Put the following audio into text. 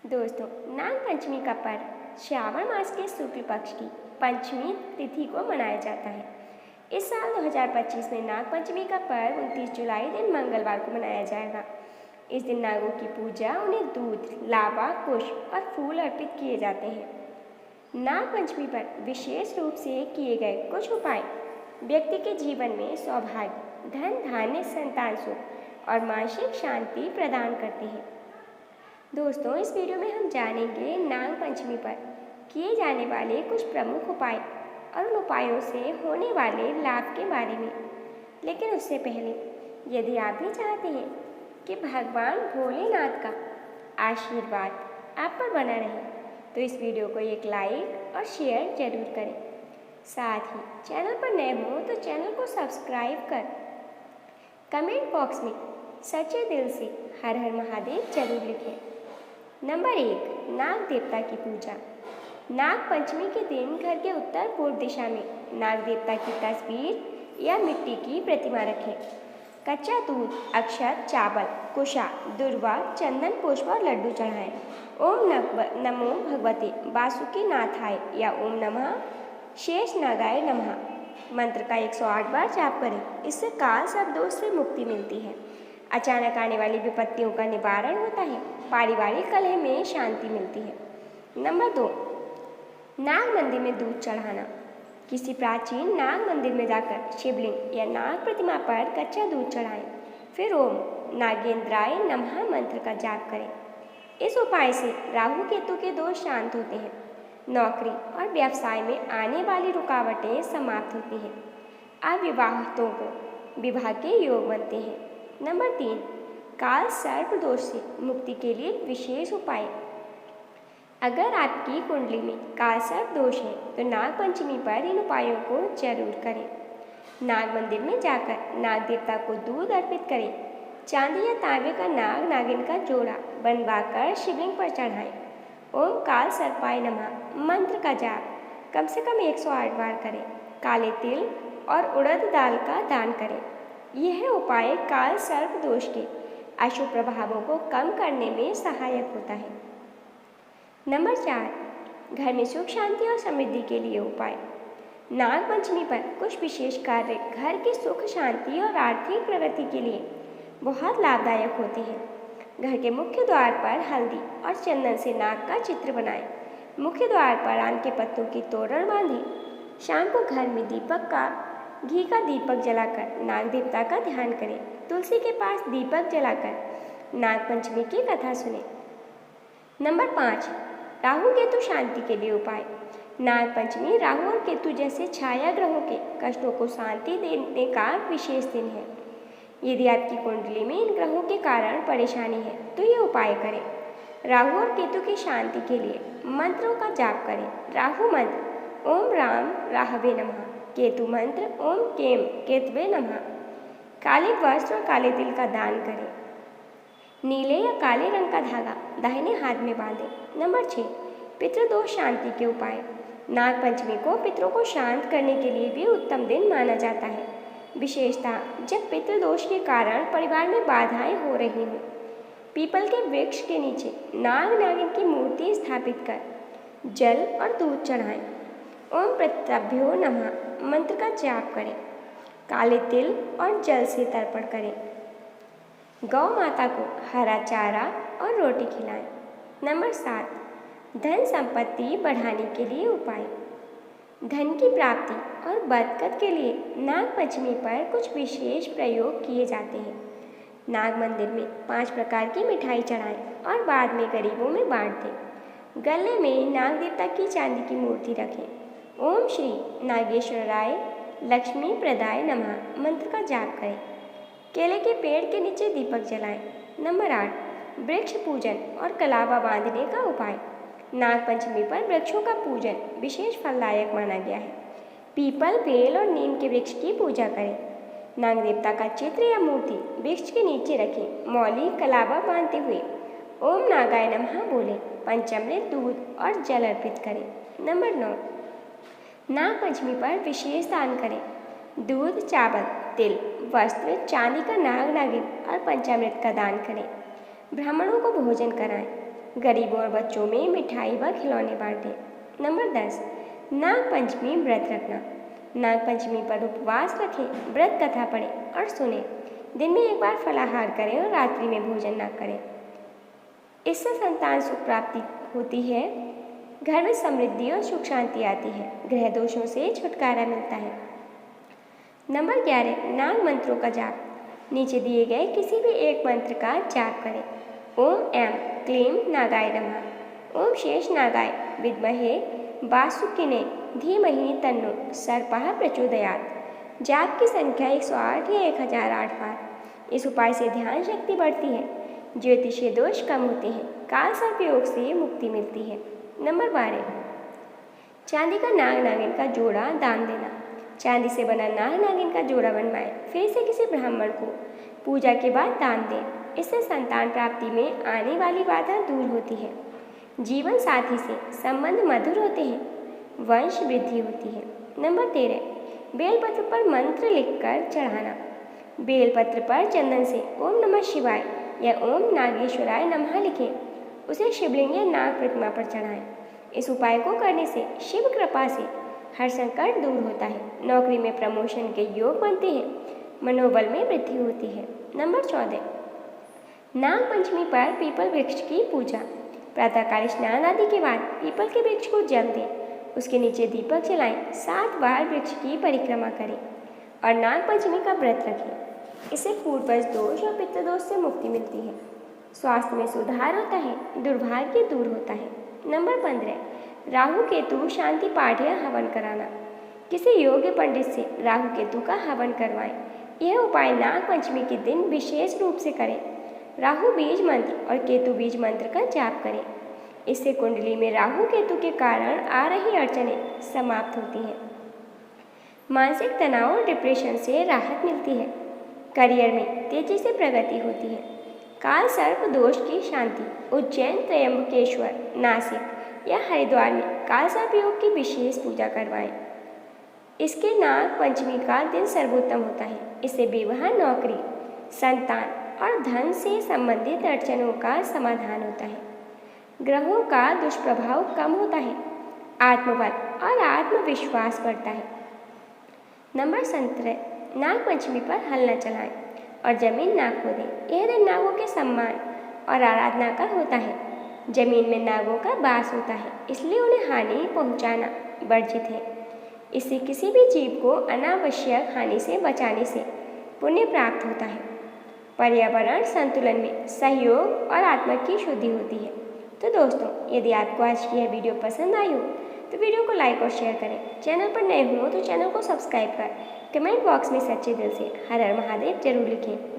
दोस्तों, नाग पंचमी का पर्व श्रावण मास के शुक्ल पक्ष की पंचमी तिथि को मनाया जाता है। इस साल 2025 में नाग पंचमी का पर्व 29 जुलाई दिन मंगलवार को मनाया जाएगा। इस दिन नागों की पूजा, उन्हें दूध, लावा, कुश और फूल अर्पित किए जाते हैं। नाग पंचमी पर विशेष रूप से किए गए कुछ उपाय व्यक्ति के जीवन में सौभाग्य, धन धान्य, संतान सुख और मानसिक शांति प्रदान करते हैं। दोस्तों, इस वीडियो में हम जानेंगे नाग पंचमी पर किए जाने वाले कुछ प्रमुख उपाय और उन उपायों से होने वाले लाभ के बारे में। लेकिन उससे पहले यदि आप भी चाहते हैं कि भगवान भोलेनाथ का आशीर्वाद आप पर बना रहे, तो इस वीडियो को एक लाइक और शेयर जरूर करें। साथ ही चैनल पर नए हो तो चैनल को सब्सक्राइब कर कमेंट बॉक्स में सच्चे दिल से हर हर महादेव जरूर लिखें। नंबर 1, नाग देवता की पूजा। नाग पंचमी के दिन घर के उत्तर पूर्व दिशा में नाग देवता की तस्वीर या मिट्टी की प्रतिमा रखें। कच्चा दूध, अक्षत, चावल, कुशा, दुर्वा, चंदन, पुष्प और लड्डू चढ़ाएं। ओम नमो भगवते वासुकी नाथाय या ओम नमः शेष नागाय नमः मंत्र का 108 बार जाप करें। इससे काल सर्प दोष से मुक्ति मिलती है, अचानक आने वाली विपत्तियों का निवारण होता है, पारिवारिक कलह में शांति मिलती है। नंबर 2, नाग मंदिर में दूध चढ़ाना। किसी प्राचीन नाग मंदिर में जाकर शिवलिंग या नाग प्रतिमा पर कच्चा दूध चढ़ाएं। फिर ओम नागेंद्राय नमः मंत्र का जाप करें। इस उपाय से राहु केतु के दोष शांत होते हैं, नौकरी और व्यवसाय में आने वाली रुकावटें समाप्त होती हैं, अविवाहितों को विवाह के योग बनते हैं। नंबर 3, काल सर्प दोष से मुक्ति के लिए विशेष उपाय। अगर आपकी कुंडली में काल सर्प दोष है तो नाग पंचमी पर इन उपायों को जरूर करें। नाग मंदिर में जाकर नाग देवता को दूध अर्पित करें। चांदी या तांबे का नाग नागिन का जोड़ा बनवाकर शिवलिंग पर चढ़ाएं। ओम काल सर्पाय नमः मंत्र का जाप कम से कम 108 बार करें। काले तिल और उड़द दाल का दान करें। यह उपाय काल सर्प दोष के अशुभ प्रभावों को कम करने में सहायक होता है। नंबर 4, घर में सुख शांति और समृद्धि के लिए उपाय। नाग पंचमी पर कुछ विशेष कार्य घर की सुख शांति और आर्थिक प्रगति के लिए बहुत लाभदायक होते हैं। घर के मुख्य द्वार पर हल्दी और चंदन से नाग का चित्र बनाएं। मुख्य द्वार पर आम के पत्तों की तोरण बांधें। शाम को घर में घी का दीपक जलाकर नाग देवता का ध्यान करें। तुलसी के पास दीपक जलाकर नाग पंचमी की कथा सुनें। नंबर 5, राहु केतु शांति के लिए उपाय। नाग पंचमी राहु और केतु जैसे छाया ग्रहों के कष्टों को शांति देने का विशेष दिन है। यदि आपकी कुंडली में इन ग्रहों के कारण परेशानी है तो ये उपाय करें। राहु और केतु की शांति के लिए मंत्रों का जाप करें। राहु मंत्र ओम राम राहवे नमः। केतु मंत्र ओम केम केतवे नमः। काले वस्त्र और काले तिल का दान करें। नीले या काले रंग का धागा दाहिने हाथ में बांधें। नंबर 6, पितृदोष शांति के उपाय। नाग पंचमी को पितरों को शांत करने के लिए भी उत्तम दिन माना जाता है, विशेषतः जब पितृदोष के कारण परिवार में बाधाएं हो रही हों। पीपल के वृक्ष के नीचे नाग नागिन की मूर्ति स्थापित कर जल और दूध चढ़ाएं। ओम प्रत्यभ्यो नमः मंत्र का जाप करें। काले तिल और जल से तर्पण करें। गौ माता को हरा चारा और रोटी खिलाएं। नंबर 7, धन संपत्ति बढ़ाने के लिए उपाय। धन की प्राप्ति और बरकत के लिए नाग पंचमी पर कुछ विशेष प्रयोग किए जाते हैं। नाग मंदिर में 5 प्रकार की मिठाई चढ़ाएं और बाद में गरीबों में बांट दें। गले में नाग देवता की चांदी की मूर्ति रखें। ओम श्री नागेश्वराय लक्ष्मी प्रदाय नमः मंत्र का जाप करें। केले के पेड़ के नीचे दीपक जलाएं। नंबर 8, वृक्ष पूजन और कलावा बांधने का उपाय। नाग पंचमी पर वृक्षों का पूजन विशेष फलदायक माना गया है। पीपल, बेल और नीम के वृक्ष की पूजा करें। नाग देवता का चित्र या मूर्ति वृक्ष के नीचे रखें। मौली कलावा बांधते हुए ओम नागाय नमः बोलें। पंचामृत, दूध और जल अर्पित करें। नंबर 9, नाग पंचमी पर विशेष दान करें। दूध, चावल, तिल, वस्त्र, चांदी का नाग नागिन और पंचामृत का दान करें। ब्राह्मणों को भोजन कराएं। गरीबों और बच्चों में मिठाई व खिलौने बांटें। नंबर 10, नाग पंचमी व्रत रखना। नाग पंचमी पर उपवास रखें, व्रत कथा पढ़ें और सुनें। दिन में एक बार फलाहार करें और रात्रि में भोजन न करें। इससे संतान सुख प्राप्ति होती है, घर में समृद्धि और सुख शांति आती है, ग्रह दोषों से छुटकारा मिलता है। नंबर 11, नाग मंत्रों का जाप। नीचे दिए गए किसी भी एक मंत्र का जाप करें। ओम ऐं क्लीं नागाय नमः। ओम शेष नागाय विद्महे वासुकिने धीमहि तन्नो सर्पः प्रचोदयात्। जाप की संख्या 108 या 1008 बार। इस उपाय से ध्यान शक्ति बढ़ती है, ज्योतिषीय दोष कम होते हैं, काल सर्प योग से मुक्ति मिलती है। नंबर 12, चांदी का नाग नागिन का जोड़ा दान देना। चांदी से बना नाग नागिन का जोड़ा बनवाएं, फिर इसे किसी ब्राह्मण को पूजा के बाद दान दें। इससे संतान प्राप्ति में आने वाली बाधा दूर होती है, जीवन साथी से संबंध मधुर होते हैं, वंश वृद्धि होती है। नंबर 13, बेलपत्र पर मंत्र लिखकर चढ़ाना। बेलपत्र पर चंदन से ओम नमः शिवाय या ओम नागेश्वराय नमः लिखें, उसे शिवलिंग या नाग प्रतिमा पर चढ़ाएं। इस उपाय को करने से शिव कृपा से हर संकट दूर होता है, नौकरी में प्रमोशन के योग बनते हैं, मनोबल में वृद्धि होती है। नंबर 14, नाग पंचमी पर पीपल वृक्ष की पूजा। प्रातःकाल स्नान आदि के बाद पीपल के वृक्ष को जल दें, उसके नीचे दीपक जलाएं, 7 बार वृक्ष की परिक्रमा करें और नाग पंचमी का व्रत रखें। इससे पूर्वज दोष और पितृ दोष से मुक्ति मिलती है, स्वास्थ्य में सुधार होता है, दुर्भाग्य दूर होता है। नंबर 15, राहु केतु शांति पाठ या हवन कराना। किसी योग्य पंडित से राहु केतु का हवन करवाएं। यह उपाय नाग पंचमी के दिन विशेष रूप से करें। राहु बीज मंत्र और केतु बीज मंत्र का जाप करें। इससे कुंडली में राहु केतु के कारण आ रही अड़चनें समाप्त होती हैं, मानसिक तनाव और डिप्रेशन से राहत मिलती है, करियर में तेजी से प्रगति होती है। काल सर्प दोष की शांति। उज्जैन, त्रयंबकेश्वर, नासिक या हरिद्वार में काल सर्प योग की विशेष पूजा करवाएं। इसके नाग पंचमी का दिन सर्वोत्तम होता है। इससे विवाह, नौकरी, संतान और धन से संबंधित अड़चनों का समाधान होता है, ग्रहों का दुष्प्रभाव कम होता है, आत्मबल और आत्मविश्वास बढ़ता है। नंबर 17, नाग पंचमी पर हल न चलाएं और जमीन ना खोदें। यह दिन नागों के सम्मान और आराधना का होता है। जमीन में नागों का वास होता है, इसलिए उन्हें हानि पहुंचाना वर्जित है। इससे किसी भी जीव को अनावश्यक हानि से बचाने से पुण्य प्राप्त होता है। पर्यावरण संतुलन में सहयोग और आत्मा की शुद्धि होती है। तो दोस्तों, यदि आपको आज की यह वीडियो पसंद आई हो तो वीडियो को लाइक और शेयर करें। चैनल पर नए हो तो चैनल को सब्सक्राइब कर कमेंट बॉक्स में सच्चे दिल से हर हर महादेव जरूर लिखें।